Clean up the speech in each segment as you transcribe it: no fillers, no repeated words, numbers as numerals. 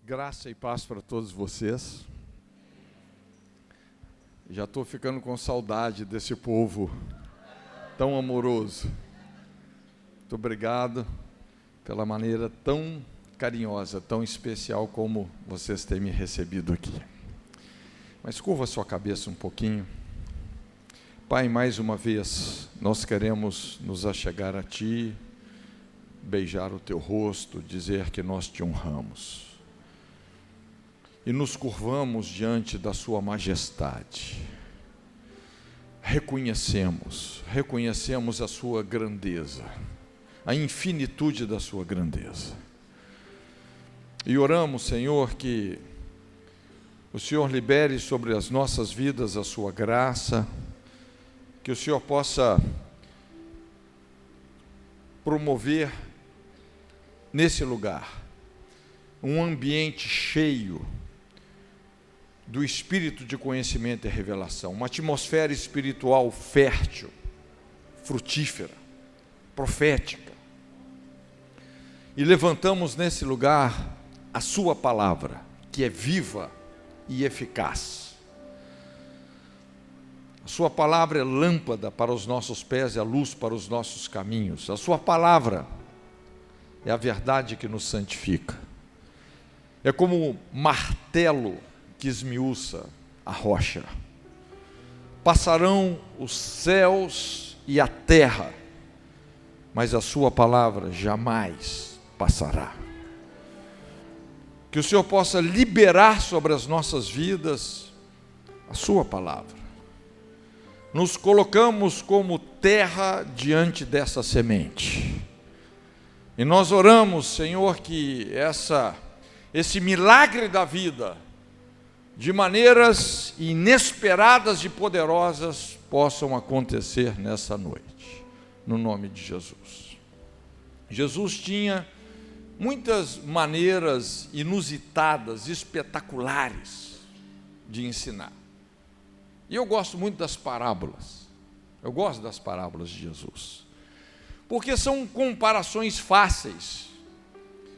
Graça e paz para todos vocês. Já estou ficando com saudade desse povo tão amoroso. Muito obrigado pela maneira tão carinhosa, tão especial como vocês têm me recebido aqui. Mas curva sua cabeça um pouquinho. Pai, mais uma vez, nós queremos nos achegar a Ti, beijar o Teu rosto, dizer que nós Te honramos. E nos curvamos diante da Sua majestade. Reconhecemos a Sua grandeza, a infinitude da Sua grandeza. E oramos, Senhor, que o Senhor libere sobre as nossas vidas a Sua graça, que o Senhor possa promover nesse lugar um ambiente cheio do espírito de conhecimento e revelação, uma atmosfera espiritual fértil, frutífera, profética. E levantamos nesse lugar a Sua palavra, que é viva e eficaz. A Sua palavra é lâmpada para os nossos pés e a luz para os nossos caminhos. A Sua palavra é a verdade que nos santifica. É como martelo que esmiuça a rocha. Passarão os céus e a terra, mas a Sua palavra jamais passará. Que o Senhor possa liberar sobre as nossas vidas a Sua palavra. Nos colocamos como terra diante dessa semente. E nós oramos, Senhor, que esse milagre da vida, de maneiras inesperadas e poderosas, possam acontecer nessa noite, no nome de Jesus. Jesus tinha muitas maneiras inusitadas, espetaculares de ensinar. E eu gosto muito das parábolas. Eu gosto das parábolas de Jesus, porque são comparações fáceis,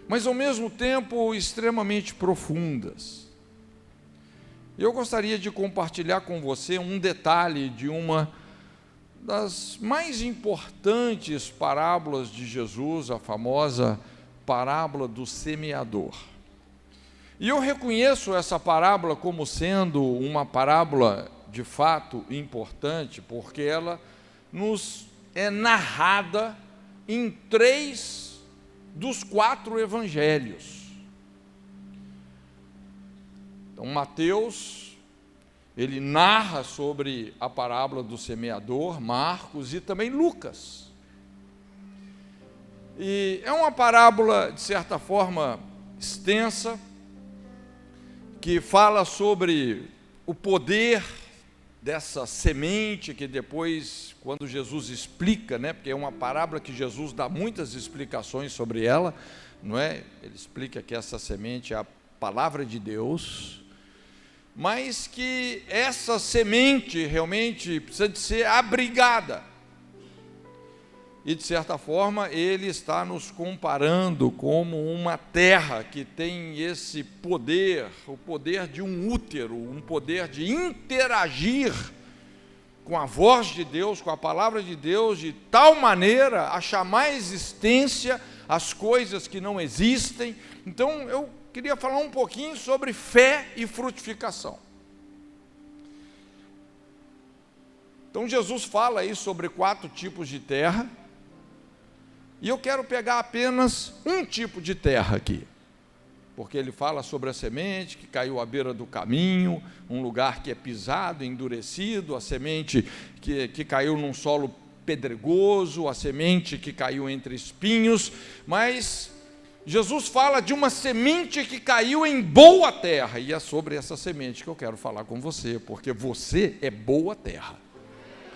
mas ao mesmo tempo extremamente profundas. Eu gostaria de compartilhar com você um detalhe de uma das mais importantes parábolas de Jesus, a famosa parábola do semeador. E eu reconheço essa parábola como sendo uma parábola de fato importante, porque ela nos é narrada em 3 dos 4 evangelhos. Então, Mateus, ele narra sobre a parábola do semeador, Marcos e também Lucas. E é uma parábola, de certa forma, extensa, que fala sobre o poder dessa semente, que depois, quando Jesus explica, porque é uma parábola que Jesus dá muitas explicações sobre ela, não é? Ele explica que essa semente é a palavra de Deus, mas que essa semente realmente precisa de ser abrigada. E, de certa forma, ele está nos comparando como uma terra que tem esse poder, o poder de um útero, um poder de interagir com a voz de Deus, com a palavra de Deus, de tal maneira a chamar à existência as coisas que não existem. Então, eu queria falar um pouquinho sobre fé e frutificação. Então, Jesus fala aí sobre 4 tipos de terra, e eu quero pegar apenas um tipo de terra aqui, porque ele fala sobre a semente que caiu à beira do caminho, um lugar que é pisado, endurecido, a semente que caiu num solo pedregoso, a semente que caiu entre espinhos, mas Jesus fala de uma semente que caiu em boa terra, e é sobre essa semente que eu quero falar com você, porque você é boa terra,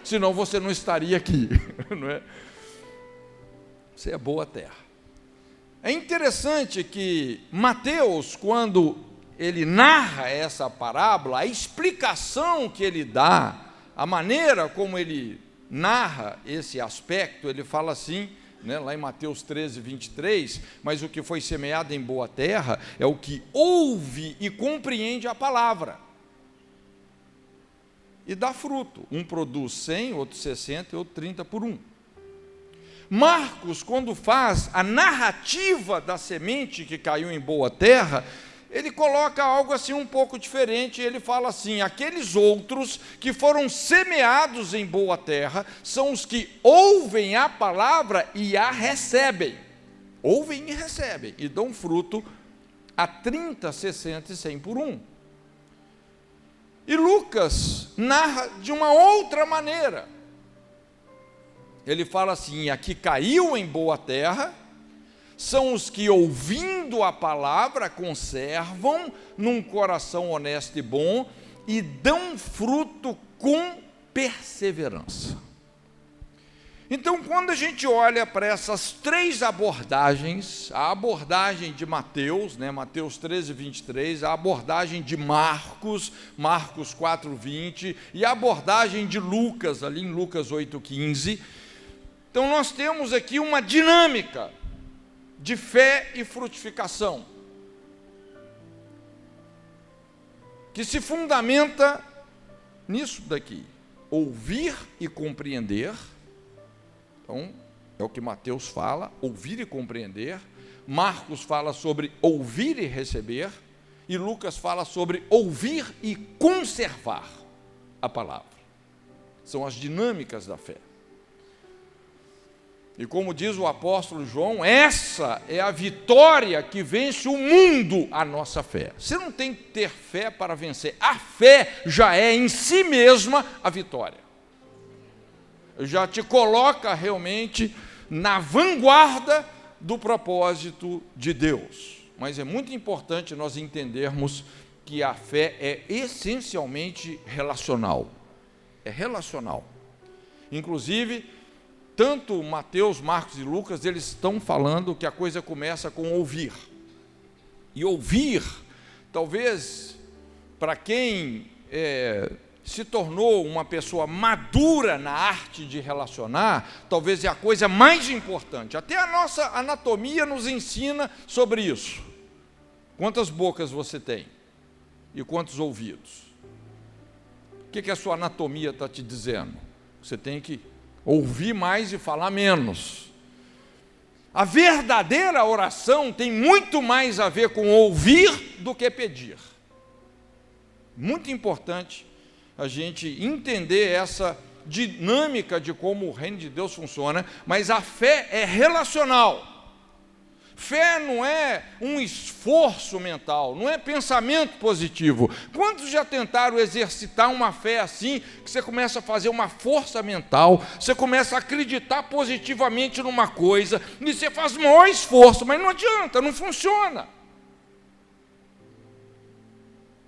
senão você não estaria aqui, não é? Você é boa terra. É interessante que Mateus, quando ele narra essa parábola, a explicação que ele dá, a maneira como ele narra esse aspecto, ele fala assim, né, lá em Mateus 13, 23, mas o que foi semeado em boa terra é o que ouve e compreende a palavra. E dá fruto. Um produz 100, outro 60 e outro 30 por um. Marcos, quando faz a narrativa da semente que caiu em boa terra, ele coloca algo assim um pouco diferente. Ele fala assim: aqueles outros que foram semeados em boa terra são os que ouvem a palavra e a recebem. Ouvem e recebem, e dão fruto a 30, 60 e 100 por um. E Lucas narra de uma outra maneira. Ele fala assim: aqui caiu em boa terra, são os que, ouvindo a palavra, conservam num coração honesto e bom e dão fruto com perseverança. Então, quando a gente olha para essas três abordagens, a abordagem de Mateus, Mateus 13, 23, a abordagem de Marcos, Marcos 4, 20, e a abordagem de Lucas, ali em Lucas 8, 15, então nós temos aqui uma dinâmica de fé e frutificação, que se fundamenta nisso daqui: ouvir e compreender. Então, é o que Mateus fala, ouvir e compreender. Marcos fala sobre ouvir e receber, e Lucas fala sobre ouvir e conservar a palavra. São as dinâmicas da fé. E como diz o apóstolo João, essa é a vitória que vence o mundo, a nossa fé. Você não tem que ter fé para vencer. A fé já é em si mesma a vitória. Já te coloca realmente na vanguarda do propósito de Deus. Mas é muito importante nós entendermos que a fé é essencialmente relacional. É relacional. Inclusive, tanto Mateus, Marcos e Lucas, eles estão falando que a coisa começa com ouvir. E ouvir, talvez, para quem se tornou uma pessoa madura na arte de relacionar, talvez é a coisa mais importante. Até a nossa anatomia nos ensina sobre isso. Quantas bocas você tem? E quantos ouvidos? O que a sua anatomia está te dizendo? Você tem que ouvir mais e falar menos. A verdadeira oração tem muito mais a ver com ouvir do que pedir. Muito importante a gente entender essa dinâmica de como o reino de Deus funciona, mas a fé é relacional. Fé não é um esforço mental, não é pensamento positivo. Quantos já tentaram exercitar uma fé assim, que você começa a fazer uma força mental, você começa a acreditar positivamente numa coisa, e você faz o maior esforço, mas não adianta, não funciona.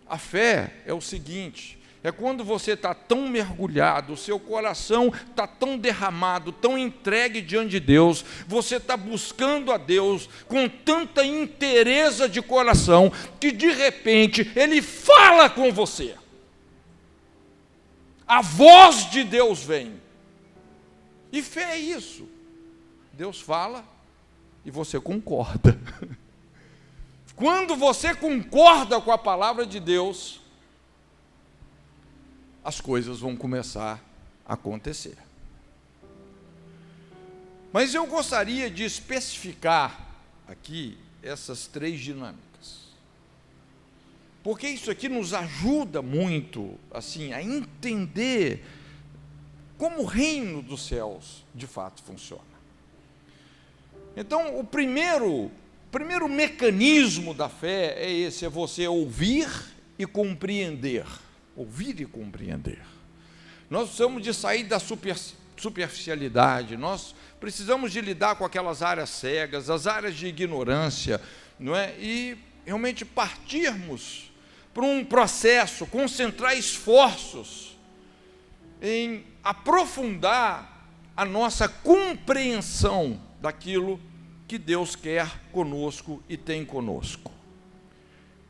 A fé é o seguinte: é quando você está tão mergulhado, o seu coração está tão derramado, tão entregue diante de Deus, você está buscando a Deus com tanta inteireza de coração, que de repente Ele fala com você. A voz de Deus vem. E fé é isso. Deus fala e você concorda. Quando você concorda com a palavra de Deus, as coisas vão começar a acontecer. Mas eu gostaria de especificar aqui essas três dinâmicas, porque isso aqui nos ajuda muito assim, a entender como o reino dos céus de fato funciona. Então, o primeiro mecanismo da fé é esse: é você ouvir e compreender. Ouvir e compreender. Nós precisamos de sair da superficialidade, nós precisamos de lidar com aquelas áreas cegas, as áreas de ignorância, não é? E realmente partirmos para um processo, concentrar esforços em aprofundar a nossa compreensão daquilo que Deus quer conosco e tem conosco.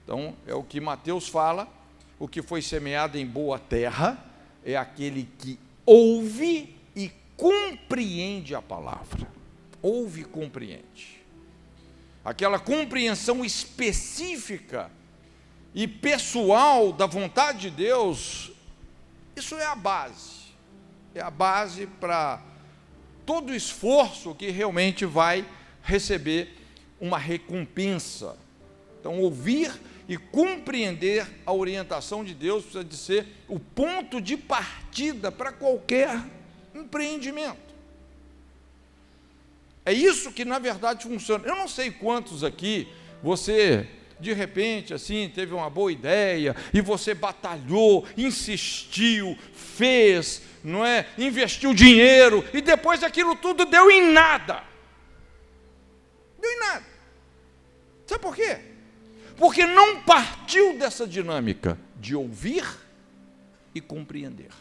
Então, é o que Mateus fala: o que foi semeado em boa terra é aquele que ouve e compreende a palavra. ouve e compreende. Aquela compreensão específica e pessoal da vontade de Deus, isso é a base. É a base para todo o esforço que realmente vai receber uma recompensa. Então, ouvir e compreender a orientação de Deus precisa de ser o ponto de partida para qualquer empreendimento. É isso que, na verdade, funciona. Eu não sei quantos aqui você, de repente, assim, teve uma boa ideia e você batalhou, insistiu, fez, não é? Investiu dinheiro e depois aquilo tudo deu em nada. Deu em nada. Sabe por quê? Porque não partiu dessa dinâmica de ouvir e compreender.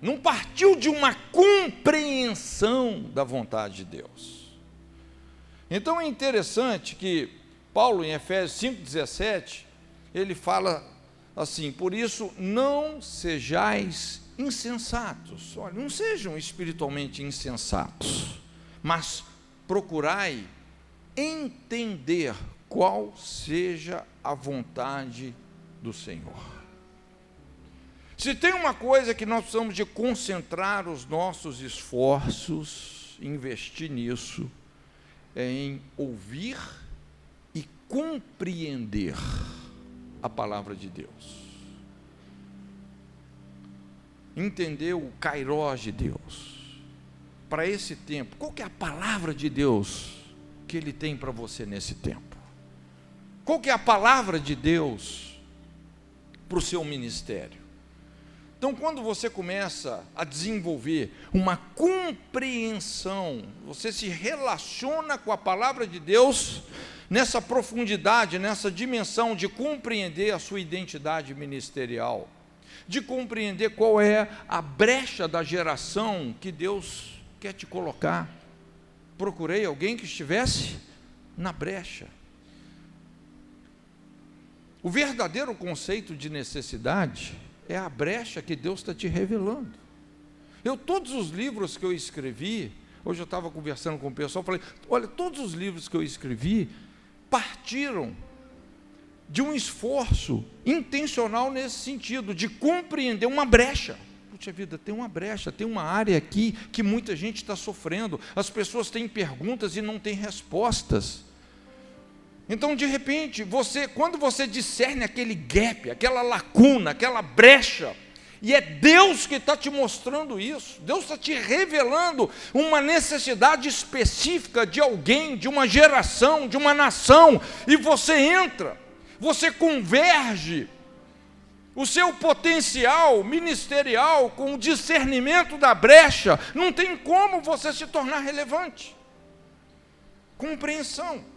Não partiu de uma compreensão da vontade de Deus. Então é interessante que Paulo, em Efésios 5,17, ele fala assim: por isso não sejais insensatos. Olha, não sejam espiritualmente insensatos, mas procurai entender qual seja a vontade do Senhor. Se tem uma coisa que nós precisamos de concentrar os nossos esforços, investir nisso, é em ouvir e compreender a palavra de Deus. Entender o kairós de Deus para esse tempo. Qual que é a palavra de Deus que Ele tem para você nesse tempo? Qual que é a palavra de Deus para o seu ministério? Então, quando você começa a desenvolver uma compreensão, você se relaciona com a palavra de Deus nessa profundidade, nessa dimensão de compreender a sua identidade ministerial, de compreender qual é a brecha da geração que Deus quer te colocar. Procurei alguém que estivesse na brecha. O verdadeiro conceito de necessidade é a brecha que Deus está te revelando. Todos os livros que eu escrevi, hoje eu estava conversando com o pessoal, falei, olha, todos os livros que eu escrevi partiram de um esforço intencional nesse sentido, de compreender uma brecha. Puxa vida, tem uma brecha, tem uma área aqui que muita gente está sofrendo, as pessoas têm perguntas e não têm respostas. Então, de repente, quando você discerne aquele gap, aquela lacuna, aquela brecha, e é Deus que está te mostrando isso, Deus está te revelando uma necessidade específica de alguém, de uma geração, de uma nação, e você entra, você converge o seu potencial ministerial com o discernimento da brecha, não tem como você se tornar relevante. Compreensão.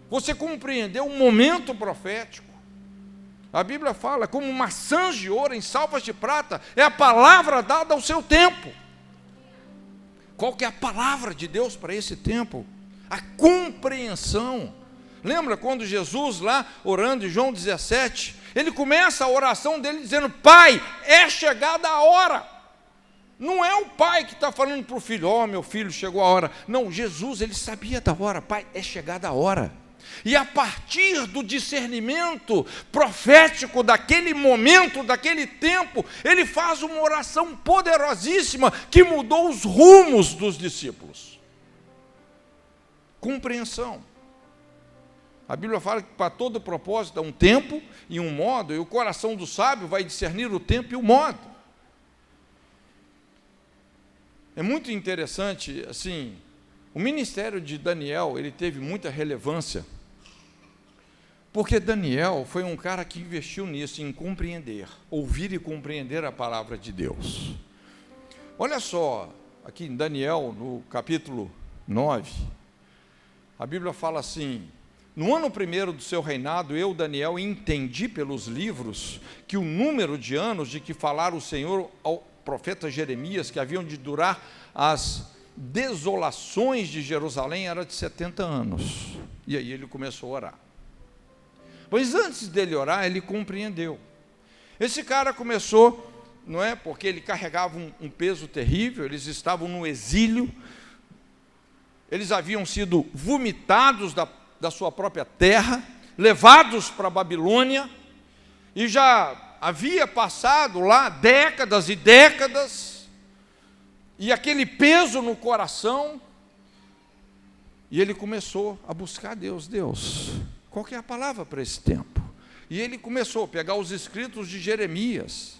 Você compreendeu o momento profético. A Bíblia fala, como maçãs de ouro em salvas de prata, é a palavra dada ao seu tempo. Qual que é a palavra de Deus para esse tempo? A compreensão. Lembra quando Jesus lá, orando em João 17, ele começa a oração dele dizendo, Pai, é chegada a hora. Não é o pai que está falando para o filho, meu filho, chegou a hora. Não, Jesus, ele sabia da hora, Pai, é chegada a hora. E a partir do discernimento profético daquele momento, daquele tempo, ele faz uma oração poderosíssima que mudou os rumos dos discípulos. Compreensão. A Bíblia fala que para todo propósito há um tempo e um modo, e o coração do sábio vai discernir o tempo e o modo. É muito interessante, assim, o ministério de Daniel, ele teve muita relevância, porque Daniel foi um cara que investiu nisso, em compreender, ouvir e compreender a palavra de Deus. Olha só, aqui em Daniel, no capítulo 9, a Bíblia fala assim, no ano primeiro do seu reinado, eu, Daniel, entendi pelos livros que o número de anos de que falara o Senhor ao profeta Jeremias, que haviam de durar as desolações de Jerusalém, era de 70 anos. E aí ele começou a orar. Pois antes dele orar, ele compreendeu. Esse cara começou não é? Porque ele carregava um peso terrível, eles estavam no exílio, eles haviam sido vomitados da sua própria terra, levados para a Babilônia, e já havia passado lá décadas e décadas, e aquele peso no coração, e ele começou a buscar Deus. Deus, qual que é a palavra para esse tempo? E ele começou a pegar os escritos de Jeremias,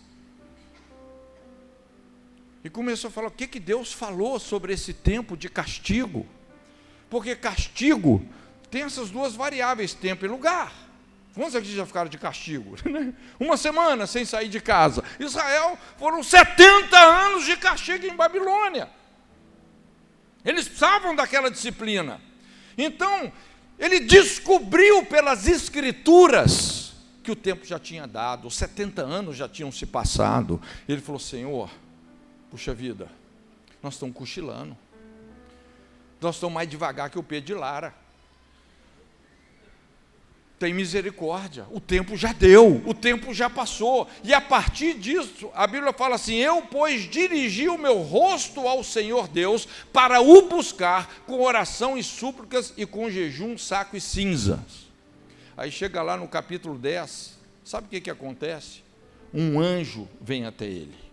e começou a falar o que Deus falou sobre esse tempo de castigo, porque castigo tem essas duas variáveis, tempo e lugar. Quantos aqui já ficaram de castigo? Uma semana sem sair de casa. Israel foram 70 anos de castigo em Babilônia. Eles precisavam daquela disciplina. Então, ele descobriu pelas escrituras que o tempo já tinha dado, os 70 anos já tinham se passado. Ele falou: Senhor, puxa vida, nós estamos cochilando. Nós estamos mais devagar que o Pedro de Lara. Tem misericórdia, o tempo já deu, o tempo já passou, e a partir disso, a Bíblia fala assim: eu, pois, dirigi o meu rosto ao Senhor Deus, para o buscar com oração e súplicas, e com jejum, saco e cinzas. Aí chega lá no capítulo 10, sabe o que acontece? Um anjo vem até ele,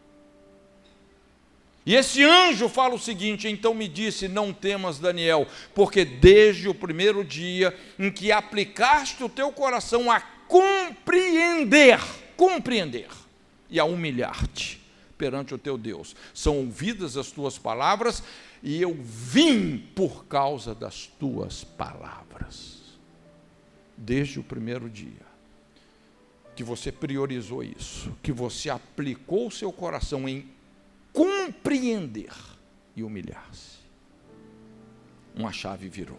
e esse anjo fala o seguinte: então me disse, não temas, Daniel, porque desde o primeiro dia em que aplicaste o teu coração a compreender e a humilhar-te perante o teu Deus, são ouvidas as tuas palavras, e eu vim por causa das tuas palavras. Desde o primeiro dia que você priorizou isso, que você aplicou o seu coração em compreender e humilhar-se, uma chave virou.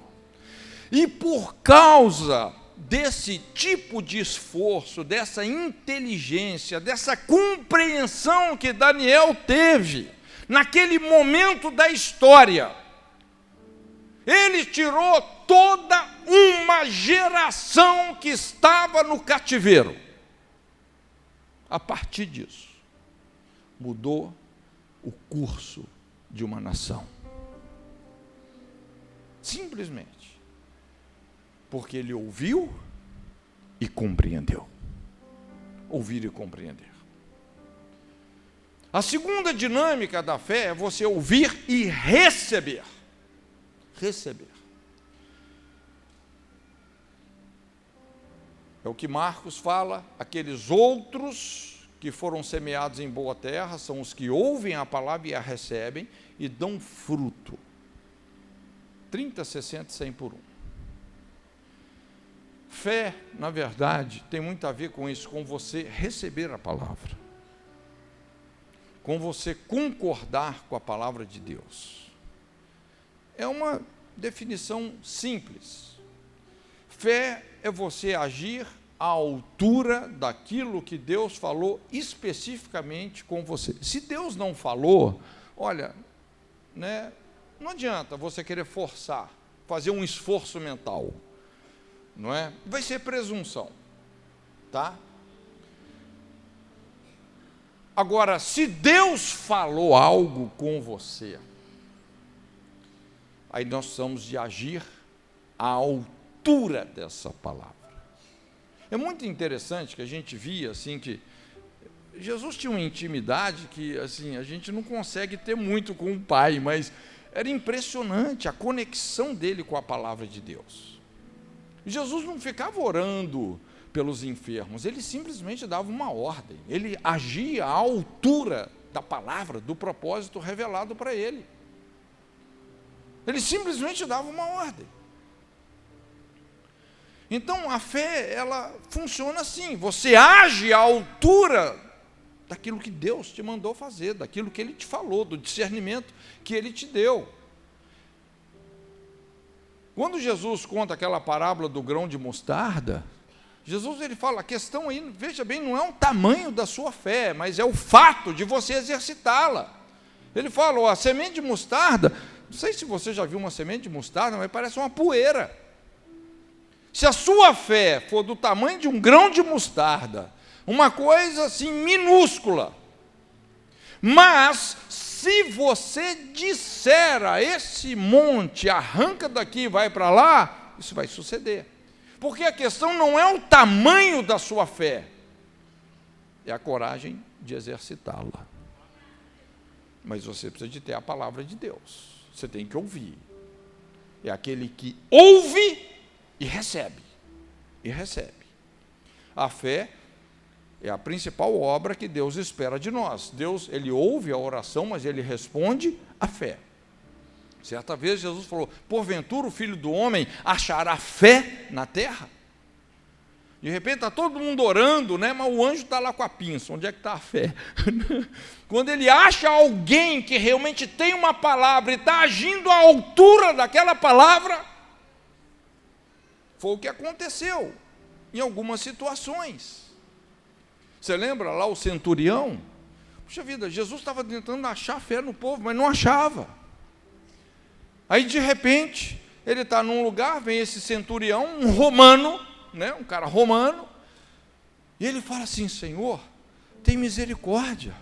E por causa desse tipo de esforço, dessa inteligência, dessa compreensão que Daniel teve naquele momento da história, ele tirou toda uma geração que estava no cativeiro. A partir disso, mudou o curso de uma nação. Simplesmente porque ele ouviu e compreendeu. Ouvir e compreender. A segunda dinâmica da fé é você ouvir e receber. Receber. É o que Marcos fala: aqueles outros que foram semeados em boa terra são os que ouvem a palavra e a recebem e dão fruto. 30, 60, 100 por 1. Fé, na verdade, tem muito a ver com isso, com você receber a palavra, com você concordar com a palavra de Deus. É uma definição simples. Fé é você agir à altura daquilo que Deus falou especificamente com você. Se Deus não falou, olha, né, não adianta você querer forçar, fazer um esforço mental, não é? Vai ser presunção, tá? Agora, se Deus falou algo com você, aí nós precisamos de agir à altura dessa palavra. É muito interessante que a gente via assim que Jesus tinha uma intimidade que assim a gente não consegue ter muito com o Pai, mas era impressionante a conexão dele com a palavra de Deus. Jesus não ficava orando pelos enfermos, ele simplesmente dava uma ordem, ele agia à altura da palavra, do propósito revelado para ele. Ele simplesmente dava uma ordem. Então a fé, ela funciona assim: você age à altura daquilo que Deus te mandou fazer, daquilo que Ele te falou, do discernimento que Ele te deu. Quando Jesus conta aquela parábola do grão de mostarda, Jesus ele fala, a questão aí, veja bem, não é o tamanho da sua fé, mas é o fato de você exercitá-la. Ele fala, ó, a semente de mostarda, não sei se você já viu uma semente de mostarda, mas parece uma poeira. Se a sua fé for do tamanho de um grão de mostarda, uma coisa assim minúscula, Mas, se você disser a esse monte, arranca daqui e vai para lá, isso vai suceder. Porque a questão não é o tamanho da sua fé, é a coragem de exercitá-la. Mas você precisa de ter a palavra de Deus. Você tem que ouvir. É aquele que ouve e recebe. E recebe. A fé é a principal obra que Deus espera de nós. Deus, ele ouve a oração, mas ele responde à fé. Certa vez Jesus falou: porventura o Filho do Homem achará fé na terra? De repente está todo mundo orando, né? Mas o anjo está lá com a pinça. Onde é que está a fé? Quando ele acha alguém que realmente tem uma palavra e está agindo à altura daquela palavra, foi o que aconteceu em algumas situações. Você lembra lá o centurião? Puxa vida, Jesus estava tentando achar fé no povo, mas não achava. Aí de repente, ele está num lugar, vem esse centurião, um romano, né, um cara romano, e ele fala assim: Senhor, tem misericórdia,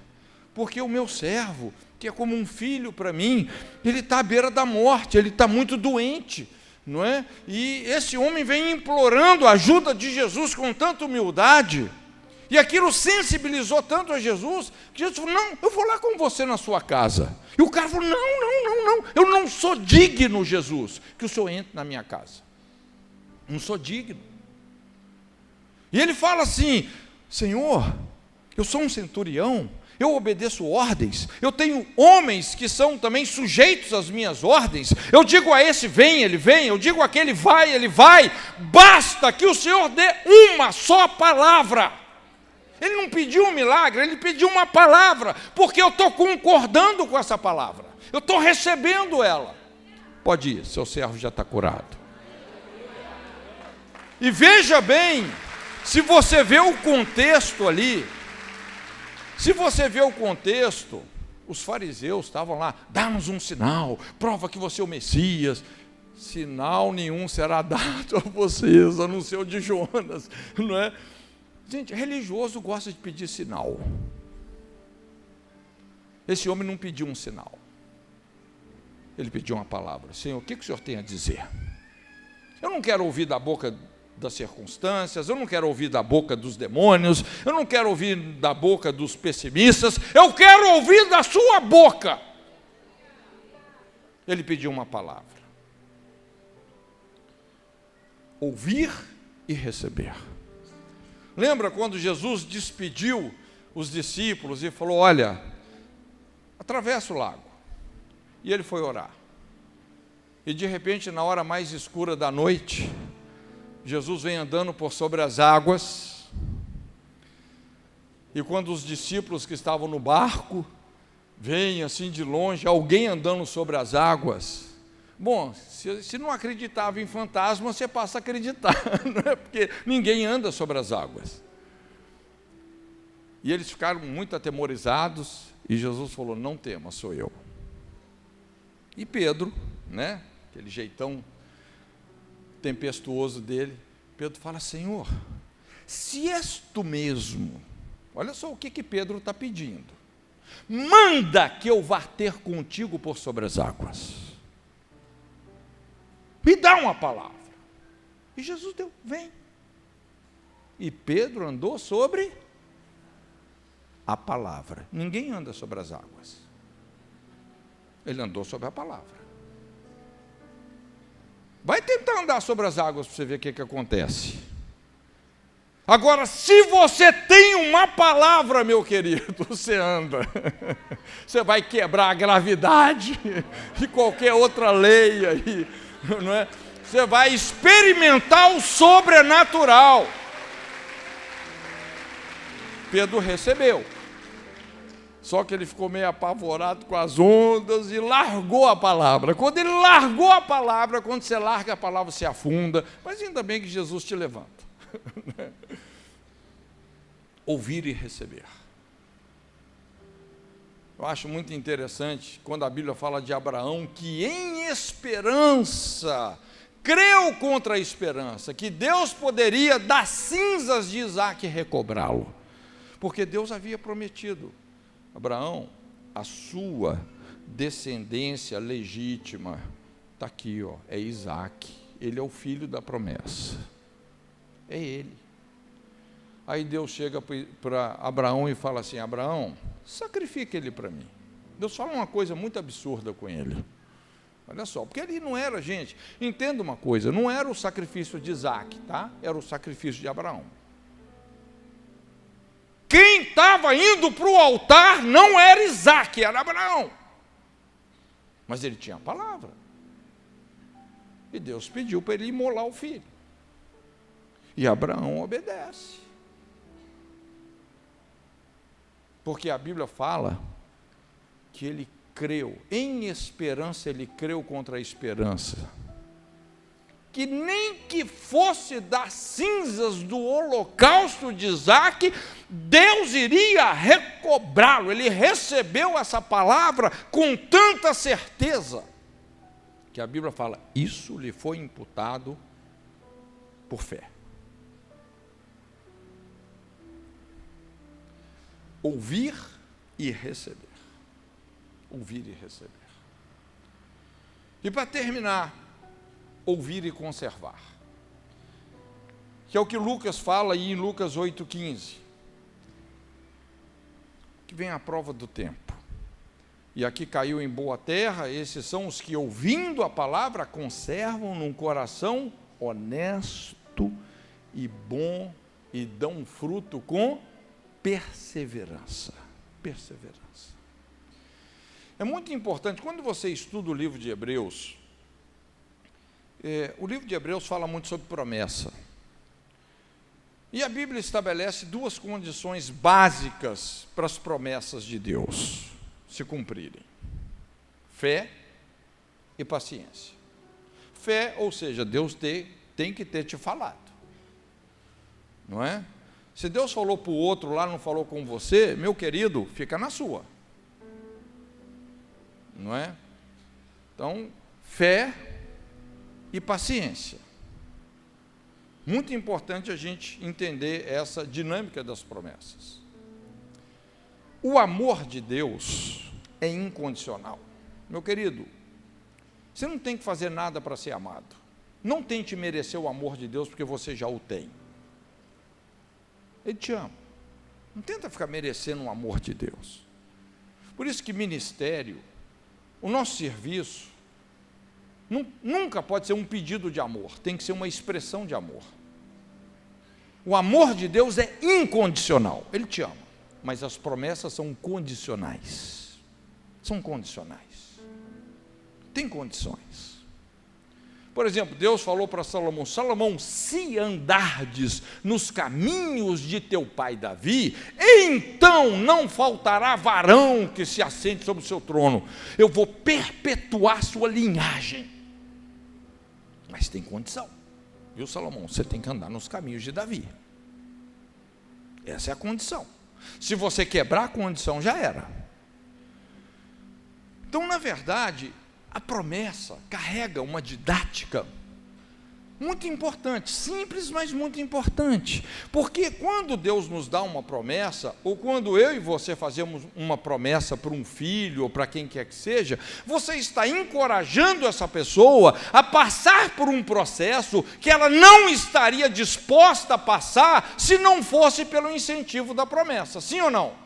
porque o meu servo, que é como um filho para mim, ele está à beira da morte, ele está muito doente, não é? E esse homem vem implorando a ajuda de Jesus com tanta humildade, e aquilo sensibilizou tanto a Jesus, que Jesus falou: não, eu vou lá com você na sua casa. E o cara falou: não, eu não sou digno, Jesus, que o Senhor entre na minha casa. Não sou digno. E ele fala assim: Senhor, eu sou um centurião, eu obedeço ordens, eu tenho homens que são também sujeitos às minhas ordens, eu digo a esse vem, ele vem, eu digo àquele vai, ele vai, basta que o Senhor dê uma só palavra. Ele não pediu um milagre, ele pediu uma palavra, porque eu estou concordando com essa palavra, eu estou recebendo ela. Pode ir, seu servo já está curado. E veja bem, se você vê o contexto ali, os fariseus estavam lá: dá-nos um sinal, prova que você é o Messias. Sinal nenhum será dado a vocês, a não ser o de Jonas, não é? Gente, religioso gosta de pedir sinal. Esse homem não pediu um sinal, ele pediu uma palavra. Senhor, o que o Senhor tem a dizer? Eu não quero ouvir da boca das circunstâncias, eu não quero ouvir da boca dos demônios, eu não quero ouvir da boca dos pessimistas, eu quero ouvir da sua boca. Ele pediu uma palavra. Ouvir e receber. Lembra quando Jesus despediu os discípulos e falou: olha, atravessa o lago. E ele foi orar. E de repente, na hora mais escura da noite, Jesus vem andando por sobre as águas. E quando os discípulos que estavam no barco veem assim de longe alguém andando sobre as águas, bom, se não acreditava em fantasma, você passa a acreditar, não é? Porque ninguém anda sobre as águas. E eles ficaram muito atemorizados, e Jesus falou: não tema, sou eu. E Pedro, né, aquele jeitão tempestuoso dele, Pedro fala: Senhor, se és tu mesmo, olha só o que Pedro está pedindo: manda que eu vá ter contigo por sobre as águas. Me dá uma palavra. E Jesus deu: vem. E Pedro andou sobre a palavra. Ninguém anda sobre as águas. Ele andou sobre a palavra. Vai tentar andar sobre as águas para você ver o que acontece. Agora, se você tem uma palavra, meu querido, você anda. Você vai quebrar a gravidade e qualquer outra lei aí, não é? Você vai experimentar o sobrenatural. Pedro recebeu. Só que ele ficou meio apavorado com as ondas e largou a palavra. Quando ele largou a palavra, quando você larga a palavra, você afunda. Mas ainda bem que Jesus te levanta. Ouvir e receber. Eu acho muito interessante quando a Bíblia fala de Abraão, que em esperança creu contra a esperança, que Deus poderia das cinzas de Isaque recobrá-lo, porque Deus havia prometido: Abraão, a sua descendência legítima está aqui, ó, é Isaac. Ele é o filho da promessa. É ele. Aí Deus chega para Abraão e fala assim: Abraão, sacrifica ele para mim. Deus fala uma coisa muito absurda com ele. Olha só, porque ele não era, gente, entenda uma coisa, não era o sacrifício de Isaac, tá? Era o sacrifício de Abraão. Quem estava indo para o altar não era Isaac, era Abraão. Mas ele tinha a palavra. E Deus pediu para ele imolar o filho. E Abraão obedece. Porque a Bíblia fala que ele creu, em esperança ele creu contra a esperança. Que nem que fosse das cinzas do holocausto de Isaac, Deus iria recobrá-lo. Ele recebeu essa palavra com tanta certeza, que a Bíblia fala, isso lhe foi imputado por fé. Ouvir e receber. Ouvir e receber. E para terminar, ouvir e conservar. Que é o que Lucas fala aí em Lucas 8,15. Que vem a prova do tempo. E aqui caiu em boa terra, esses são os que, ouvindo a palavra, conservam num coração honesto e bom e dão fruto com perseverança. Perseverança. É muito importante, quando você estuda o livro de Hebreus, o livro de Hebreus fala muito sobre promessa. E a Bíblia estabelece duas condições básicas para as promessas de Deus se cumprirem: fé e paciência. Fé, ou seja, Deus tem que ter te falado, não é? Se Deus falou para o outro lá, não falou com você, meu querido, fica na sua, não é? Então, fé e paciência. Muito importante a gente entender essa dinâmica das promessas. O amor de Deus é incondicional. Meu querido, você não tem que fazer nada para ser amado. Não tente merecer o amor de Deus, porque você já o tem. Ele te ama. Não tenta ficar merecendo o amor de Deus. Por isso que ministério, o nosso serviço, nunca pode ser um pedido de amor, tem que ser uma expressão de amor. O amor de Deus é incondicional, Ele te ama, mas as promessas são condicionais. São condicionais. Tem condições. Por exemplo, Deus falou para Salomão: Salomão, se andardes nos caminhos de teu pai Davi, então não faltará varão que se assente sobre o seu trono. Eu vou perpetuar sua linhagem. Mas tem condição, viu, Salomão? Você tem que andar nos caminhos de Davi. Essa é a condição. Se você quebrar a condição, já era. Então, na verdade, a promessa carrega uma didática muito importante, simples, mas muito importante. Porque quando Deus nos dá uma promessa, ou quando eu e você fazemos uma promessa para um filho, ou para quem quer que seja, você está encorajando essa pessoa a passar por um processo que ela não estaria disposta a passar se não fosse pelo incentivo da promessa. Sim ou não?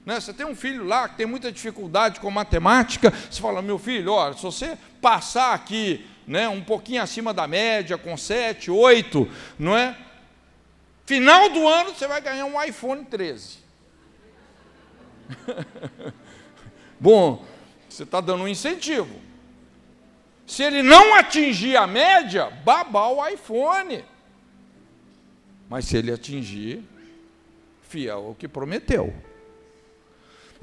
Você tem um filho lá que tem muita dificuldade com matemática, você fala: meu filho, olha, se você passar aqui, um pouquinho acima da média, com 7, 8, não é? Final do ano você vai ganhar um iPhone 13. Bom, você está dando um incentivo. Se ele não atingir a média, babá o iPhone. Mas se ele atingir, fiel ao que prometeu.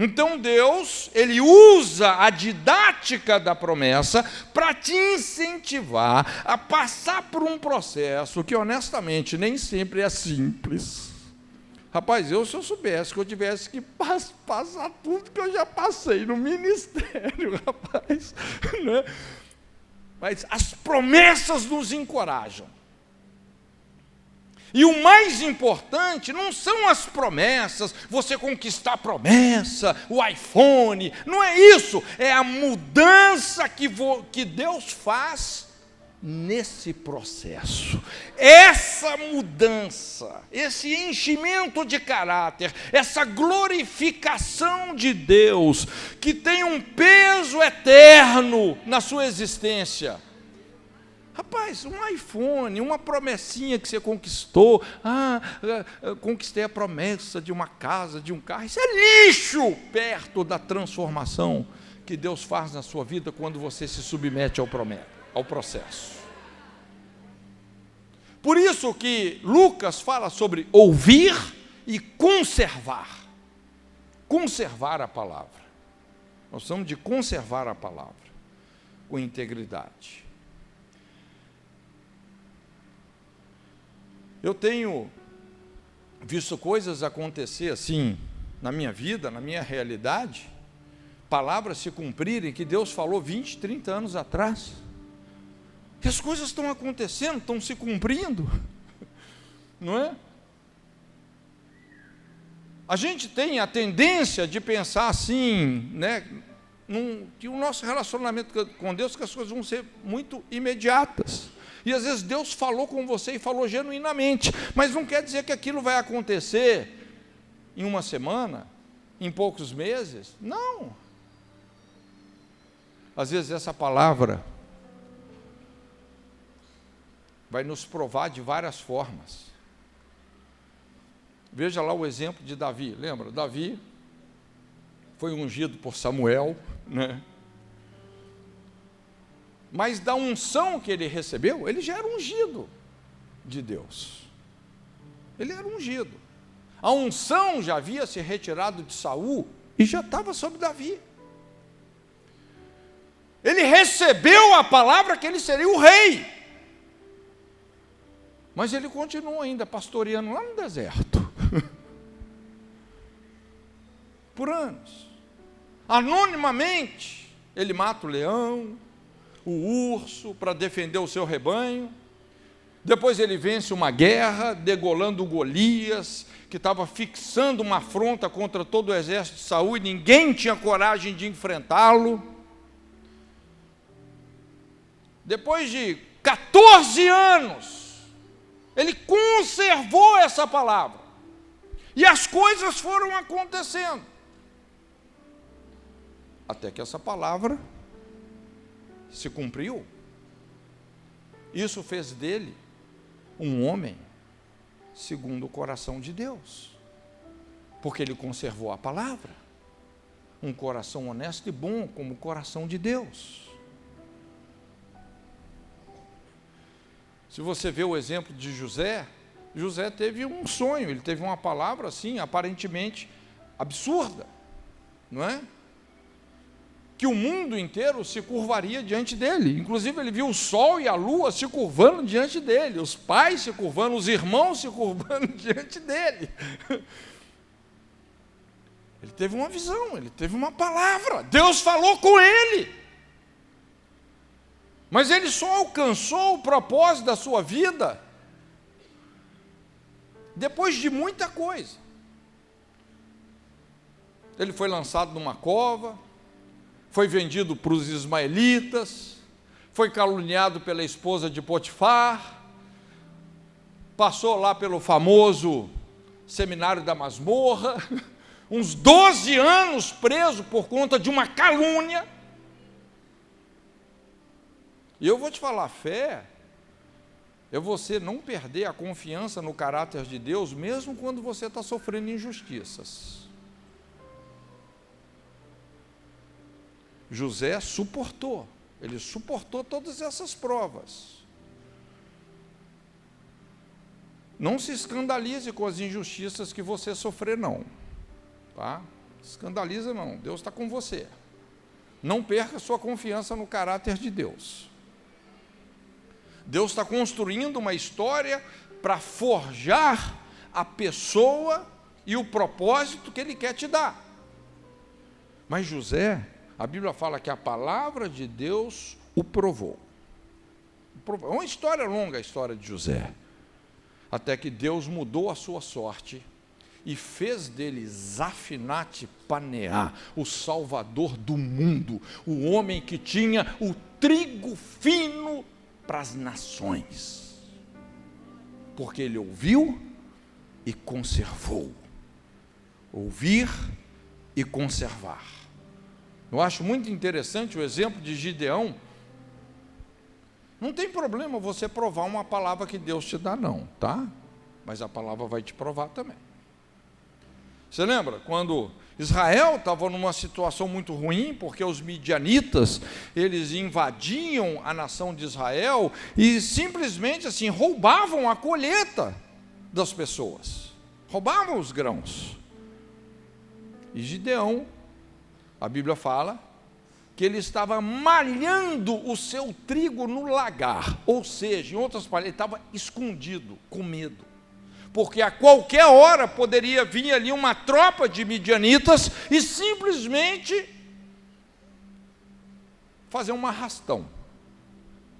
Então Deus, Ele usa a didática da promessa para te incentivar a passar por um processo que, honestamente, nem sempre é simples. Rapaz, se eu soubesse que eu tivesse que passar tudo que eu já passei no ministério, rapaz, né? Mas as promessas nos encorajam. E o mais importante não são as promessas, você conquistar a promessa, o iPhone, não é isso, é a mudança que Deus faz nesse processo. Essa mudança, esse enchimento de caráter, essa glorificação de Deus, que tem um peso eterno na sua existência. Rapaz, um iPhone, uma promessinha que você conquistou, conquistei a promessa de uma casa, de um carro, isso é lixo perto da transformação que Deus faz na sua vida quando você se submete ao processo. Por isso que Lucas fala sobre ouvir e conservar a palavra. Nós precisamos de conservar a palavra com integridade. Eu tenho visto coisas acontecer assim na minha vida, na minha realidade, palavras se cumprirem que Deus falou 20, 30 anos atrás. E as coisas estão acontecendo, estão se cumprindo, não é? A gente tem a tendência de pensar assim, né, que o nosso relacionamento com Deus, que as coisas vão ser muito imediatas. E às vezes Deus falou com você e falou genuinamente, mas não quer dizer que aquilo vai acontecer em uma semana, em poucos meses. Não. Às vezes essa palavra vai nos provar de várias formas. Veja lá o exemplo de Davi. Lembra? Davi foi ungido por Samuel, né? Mas da unção que ele recebeu, ele já era ungido de Deus. Ele era ungido. A unção já havia se retirado de Saul e já estava sobre Davi. Ele recebeu a palavra que ele seria o rei. Mas ele continua ainda pastoreando lá no deserto. Por anos. Anonimamente, ele mata o leão, o urso, para defender o seu rebanho. Depois ele vence uma guerra, degolando Golias, que estava fixando uma afronta contra todo o exército de Saul, e ninguém tinha coragem de enfrentá-lo. Depois de 14 anos, ele conservou essa palavra. E as coisas foram acontecendo. Até que essa palavra se cumpriu. Isso fez dele um homem segundo o coração de Deus, porque ele conservou a palavra. Um coração honesto e bom como o coração de Deus. Se você vê o exemplo de José, José teve um sonho, ele teve uma palavra assim, aparentemente absurda, não é? Que o mundo inteiro se curvaria diante dele. Inclusive ele viu o sol e a lua se curvando diante dele, os pais se curvando, os irmãos se curvando diante dele. Ele teve uma visão, ele teve uma palavra, Deus falou com ele. Mas ele só alcançou o propósito da sua vida depois de muita coisa. Ele foi lançado numa cova, foi vendido para os ismaelitas, foi caluniado pela esposa de Potifar, passou lá pelo famoso seminário da masmorra, uns 12 anos preso por conta de uma calúnia. E eu vou te falar, fé é você não perder a confiança no caráter de Deus, mesmo quando você está sofrendo injustiças. José suportou, ele suportou todas essas provas. Não se escandalize com as injustiças que você sofrer, não. Tá? Escandaliza não, Deus está com você. Não perca sua confiança no caráter de Deus. Deus está construindo uma história para forjar a pessoa e o propósito que Ele quer te dar. Mas José, a Bíblia fala que a palavra de Deus o provou. É uma história longa a história de José. até que Deus mudou a sua sorte e fez dele Zafinate Paneá, o salvador do mundo, o homem que tinha o trigo fino para as nações, porque ele ouviu e conservou. Ouvir e conservar. Eu acho muito interessante o exemplo de Gideão. Não tem problema você provar uma palavra que Deus te dá, não, tá? Mas a palavra vai te provar também. Você lembra quando Israel estava numa situação muito ruim, porque os midianitas, eles invadiam a nação de Israel e simplesmente assim roubavam a colheita das pessoas, roubavam os grãos. E Gideão, a Bíblia fala que ele estava malhando o seu trigo no lagar, ou seja, em outras palavras, ele estava escondido, com medo, porque a qualquer hora poderia vir ali uma tropa de midianitas e simplesmente fazer um arrastão,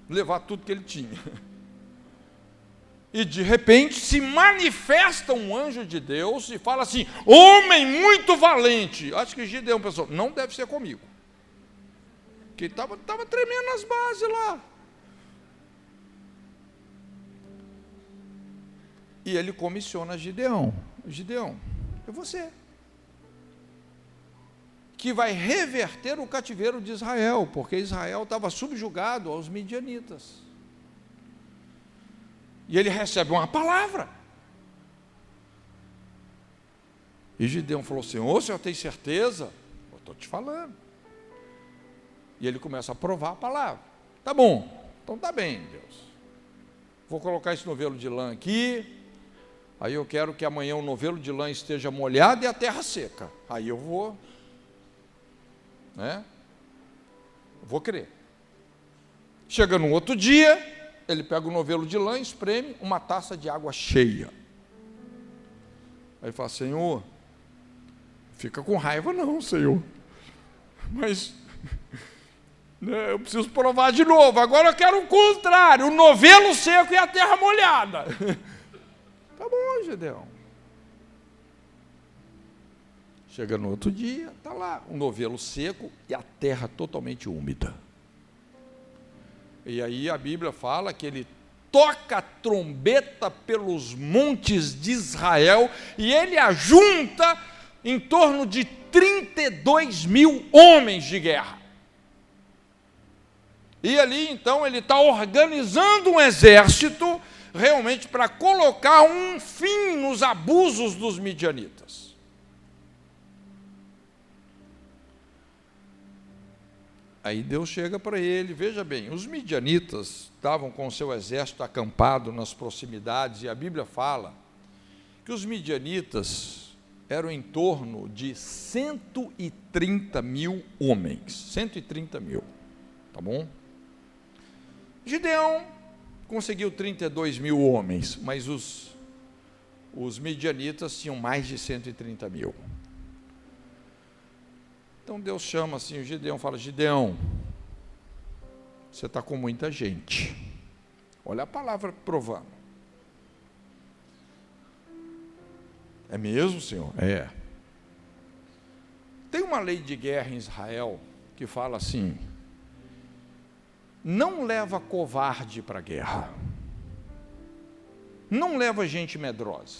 levar tudo que ele tinha. E de repente se manifesta um anjo de Deus e fala assim: homem muito valente. Acho que Gideão pensou, não deve ser comigo, que estava tremendo as bases lá. E ele comissiona Gideão: Gideão, é você que vai reverter o cativeiro de Israel, porque Israel estava subjugado aos midianitas. E ele recebe uma palavra. E Gideão falou assim: ô, senhor tem certeza? Eu estou te falando. E ele começa a provar a palavra. Tá bom, então tá bem, Deus. Vou colocar esse novelo de lã aqui. Aí eu quero que amanhã o novelo de lã esteja molhado e a terra seca. Aí eu vou, né? Vou crer. Chega no outro dia, ele pega o novelo de lã, espreme uma taça de água cheia. Aí ele fala: Senhor, fica com raiva não, Senhor, mas eu preciso provar de novo. Agora eu quero o contrário, o novelo seco e a terra molhada. Tá bom, Gideão. Chega no outro dia, está lá o novelo seco e a terra totalmente úmida. E aí a Bíblia fala que ele toca a trombeta pelos montes de Israel e ele ajunta em torno de 32 mil homens de guerra. E ali então ele está organizando um exército realmente para colocar um fim nos abusos dos midianitas. Aí Deus chega para ele, veja bem, os midianitas estavam com o seu exército acampado nas proximidades, e a Bíblia fala que os midianitas eram em torno de 130 mil homens, 130 mil, tá bom? Gideão conseguiu 32 mil homens, mas os midianitas tinham mais de 130 mil. Então Deus chama assim o Gideão, fala: Gideão, você está com muita gente. Olha a palavra provando. É mesmo, Senhor? É. Tem uma lei de guerra em Israel que fala assim: não leva covarde para a guerra. Não leva gente medrosa.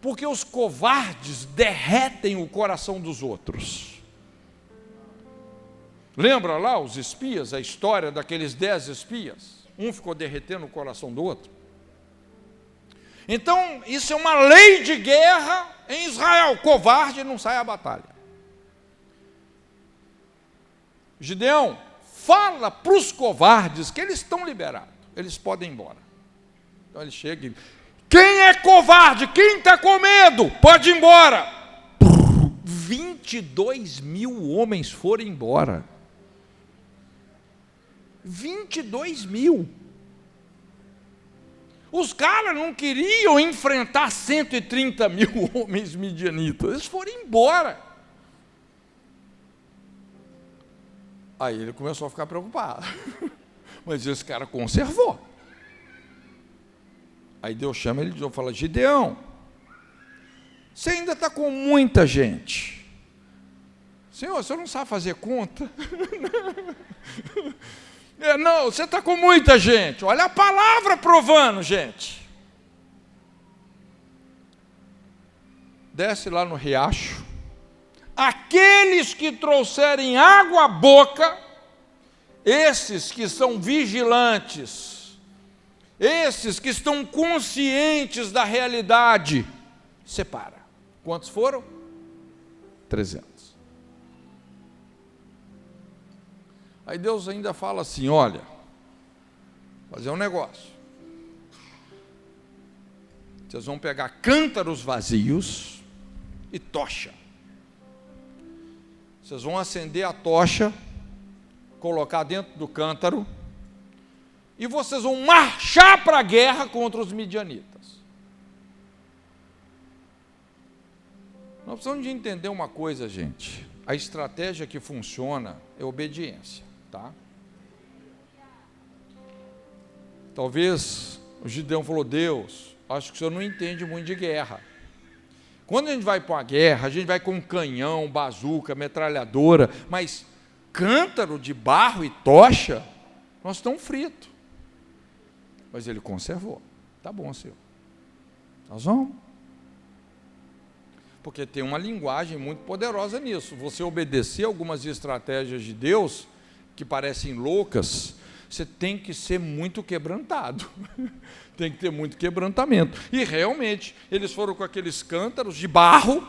Porque os covardes derretem o coração dos outros. Lembra lá os espias, a história daqueles 10 espias? Um ficou derretendo o coração do outro. Então, isso é uma lei de guerra em Israel. Covarde não sai à batalha. Gideão, fala para os covardes que eles estão liberados. Eles podem ir embora. Então ele chega e: quem é covarde? Quem está com medo? Pode ir embora. 22 mil homens foram embora. 22 mil. Os caras não queriam enfrentar 130 mil homens midianitas. Eles foram embora. Aí ele começou a ficar preocupado. Mas esse cara conservou. Aí Deus chama ele de novo e fala: Gideão, você ainda está com muita gente. Senhor, você não sabe fazer conta? Não, você está com muita gente. Olha a palavra provando, gente. Desce lá no riacho. Aqueles que trouxerem água à boca, esses que são vigilantes, esses que estão conscientes da realidade, separa. Quantos foram? 300. Aí Deus ainda fala assim: olha, fazer um negócio. Vocês vão pegar cântaros vazios e tocha. Vocês vão acender a tocha, colocar dentro do cântaro, e vocês vão marchar para a guerra contra os midianitas. Nós precisamos de entender uma coisa, gente. A estratégia que funciona é obediência, tá? Talvez o Gideão falou: Deus, acho que o senhor não entende muito de guerra. Quando a gente vai para uma guerra, a gente vai com canhão, bazuca, metralhadora, mas cântaro de barro e tocha, nós estamos fritos. Mas ele conservou. Tá bom, senhor. Nós vamos. Porque tem uma linguagem muito poderosa nisso. Você obedecer algumas estratégias de Deus, que parecem loucas, você tem que ser muito quebrantado. Tem que ter muito quebrantamento. E realmente, eles foram com aqueles cântaros de barro,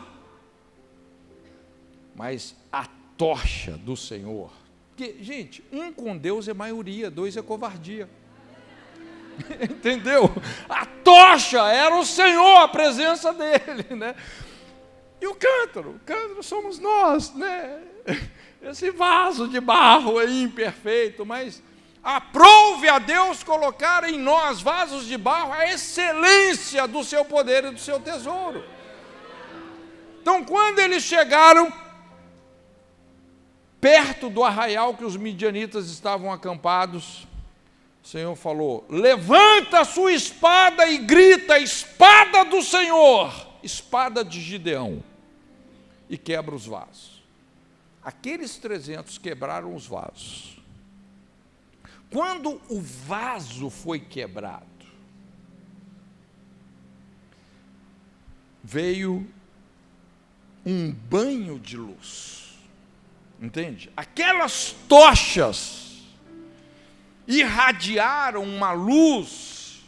mas a tocha do Senhor. Porque, gente, um com Deus é maioria, dois é covardia. Entendeu? A tocha era o Senhor, a presença dele, né? E o cântaro somos nós, né? Esse vaso de barro aí imperfeito, mas aprove a Deus colocar em nós, vasos de barro, a excelência do seu poder e do seu tesouro. Então, quando eles chegaram perto do arraial que os midianitas estavam acampados, o Senhor falou: levanta a sua espada e grita: espada do Senhor, espada de Gideão, e quebra os vasos. Aqueles 300 quebraram os vasos. Quando o vaso foi quebrado, veio um banho de luz, entende? Aquelas tochas irradiaram uma luz,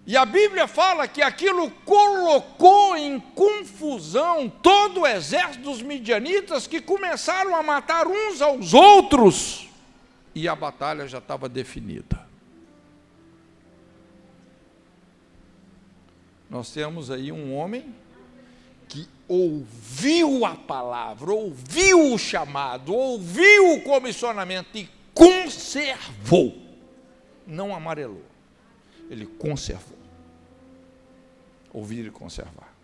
e a Bíblia fala que aquilo colocou em confusão todo o exército dos midianitas, que começaram a matar uns aos outros, e a batalha já estava definida. Nós temos aí um homem que ouviu a palavra, ouviu o chamado, ouviu o comissionamento e conservou. Não amarelou, ele conservou. Ouvir e conservar.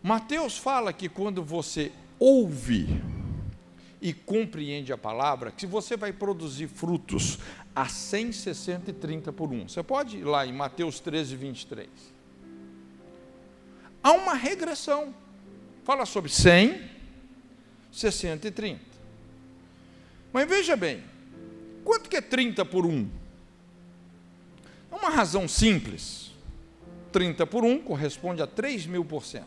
Mateus fala que quando você ouve e compreende a palavra, que você vai produzir frutos a 100, 60 e 30 por 1. Você pode ir lá em Mateus 13, 23. Há uma regressão. Fala sobre 100, 60 e 30. Mas veja bem, quanto que é 30 por 1? É uma razão simples. 30 por 1 corresponde a 3.000%.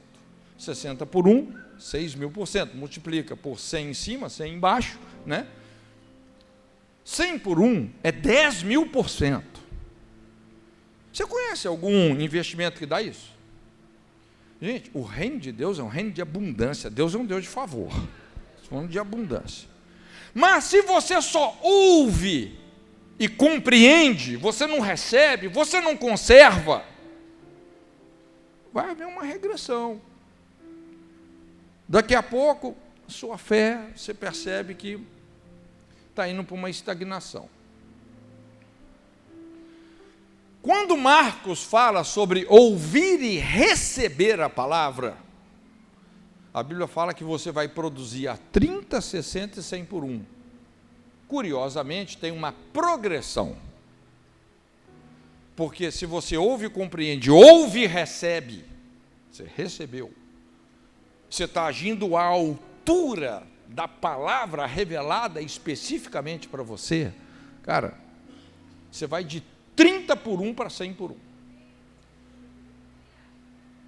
60 por 1, 6.000%, multiplica por 100 em cima, 100 embaixo, né? 100 por 1 é 10.000%. Você conhece algum investimento que dá isso? Gente, o reino de Deus é um reino de abundância. Deus é um Deus de favor. Estamos falando de abundância. Mas se você só ouve e compreende, você não recebe, você não conserva, vai haver uma regressão. Daqui a pouco, sua fé, você percebe que está indo para uma estagnação. Quando Marcos fala sobre ouvir e receber a palavra, a Bíblia fala que você vai produzir a 30, 60 e 100 por 1. Curiosamente, tem uma progressão. Porque se você ouve e compreende, ouve e recebe, você recebeu. Você está agindo à altura da palavra revelada especificamente para você. Cara, você vai de 30 por 1 para 100 por 1.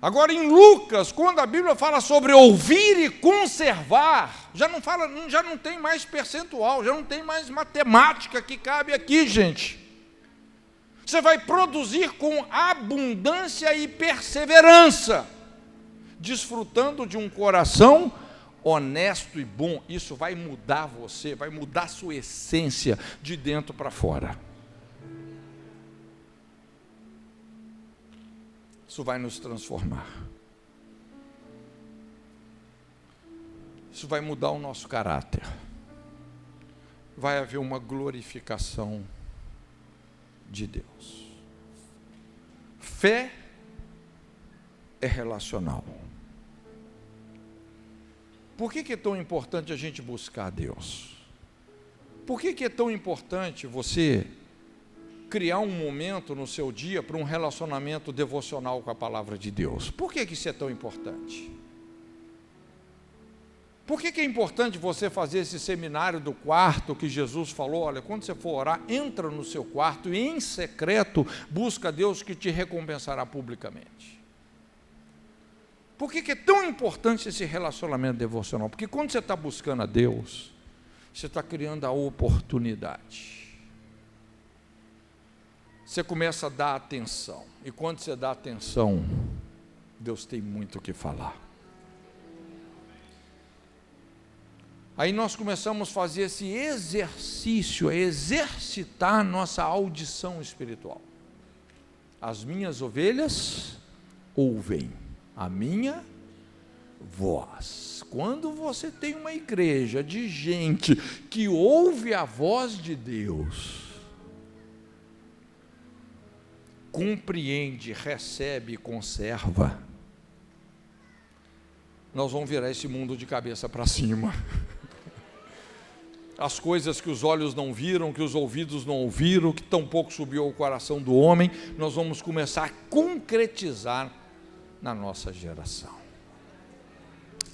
Agora em Lucas, quando a Bíblia fala sobre ouvir e conservar, já não tem mais percentual, já não tem mais matemática que cabe aqui, gente. Você vai produzir com abundância e perseverança, desfrutando de um coração honesto e bom. Isso vai mudar você, vai mudar a sua essência de dentro para fora. Isso vai nos transformar. Isso vai mudar o nosso caráter. Vai haver uma glorificação de Deus. Fé é relacional. Por que é tão importante a gente buscar Deus? Por que é tão importante você criar um momento no seu dia para um relacionamento devocional com a palavra de Deus? Por que isso é tão importante? Por que é importante você fazer esse seminário do quarto que Jesus falou? Olha, quando você for orar, entra no seu quarto e em secreto busca Deus que te recompensará publicamente. Por que é tão importante esse relacionamento devocional? Porque quando você está buscando a Deus, você está criando a oportunidade. Você começa a dar atenção. E quando você dá atenção, Deus tem muito o que falar. Aí nós começamos a fazer esse exercício, a exercitar nossa audição espiritual. As minhas ovelhas ouvem a minha voz. Quando você tem uma igreja de gente que ouve a voz de Deus, compreende, recebe e conserva, nós vamos virar esse mundo de cabeça para cima. As coisas que os olhos não viram, que os ouvidos não ouviram, que tampouco subiu ao coração do homem, nós vamos começar a concretizar na nossa geração.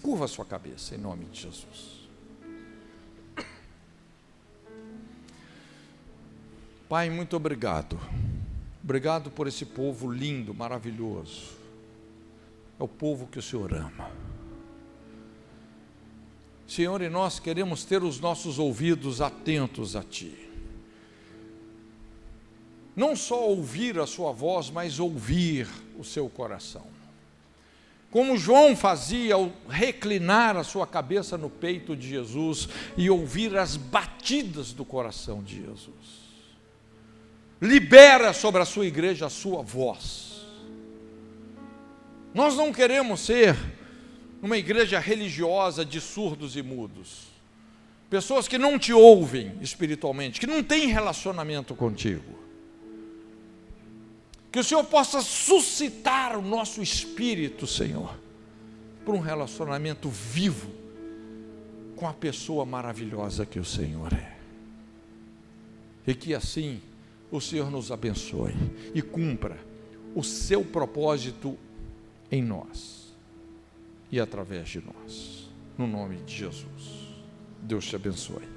Curva a sua cabeça em nome de Jesus. Pai, muito obrigado. Obrigado por esse povo lindo, maravilhoso. É o povo que o Senhor ama. Senhor, e nós queremos ter os nossos ouvidos atentos a Ti. Não só ouvir a sua voz, mas ouvir o seu coração. Como João fazia ao reclinar a sua cabeça no peito de Jesus e ouvir as batidas do coração de Jesus. Libera sobre a sua igreja a sua voz. Nós não queremos ser uma igreja religiosa de surdos e mudos. Pessoas que não te ouvem espiritualmente, que não têm relacionamento contigo. Que o Senhor possa suscitar o nosso espírito, Senhor, para um relacionamento vivo com a pessoa maravilhosa que o Senhor é. E que assim o Senhor nos abençoe e cumpra o seu propósito em nós e através de nós. No nome de Jesus. Deus te abençoe.